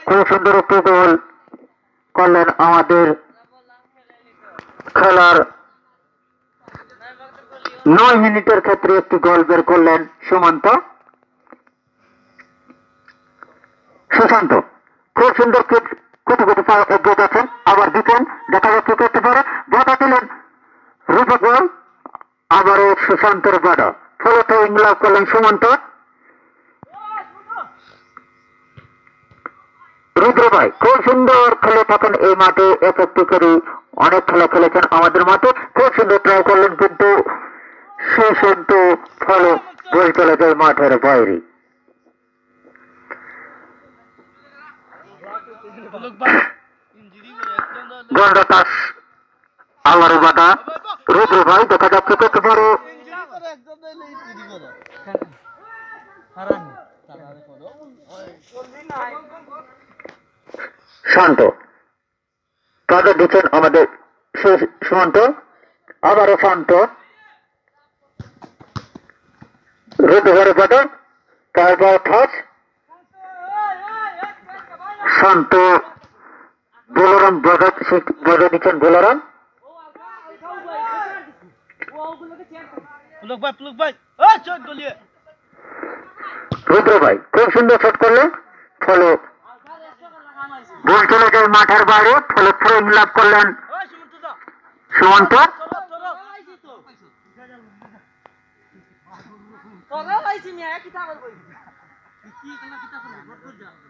খুব সুন্দর একটি গোল করলেন আমাদের খেলার 9 মিনিটের ক্ষেত্রে একটি গোল বের করলেন সুশান্ত। খুব সুন্দর কোটি কোটি পা এগিয়ে গেছেন, আবার দিতেন, দেখা যাচ্ছে করতে পারে, বাধা দিলেন রূপক গোল, আবারও সুশান্তর বাধা, ফলত ইংলাভ করলেন সুমন্ত। রুদ্র ভাই খুব সুন্দর খেলে থাকেন এই মাঠে, একটি করে অনেক খেলা খেলেছেন আমাদের মাঠে, খুব সুন্দর ট্রাই করলেন কিন্তু সুশান্ত ফলে বল চলে যায় মাঠের বাইরে। গন্ডাতাস আবারও বাধা, রুদ্র ভাই দেখা যাচ্ছে করতে পারে শান্ত, কাজে দিচ্ছেন আমাদের সুমন্ত, আবারও শান্ত, রুদ্র বাধা, তারপর ঠাস শান্ত, বলরাম বজা দিচ্ছেন বলরাম। রুদ্র ভাই খুব সুন্দর শট করলেন, ফলে বল চলে যায় মাঠের বাইরে, ফলে ফ্রেম লাভ করলেন সুমন্ত। তোরা পাইছি মিয়া কি তা করব কি খেলা কি তা করব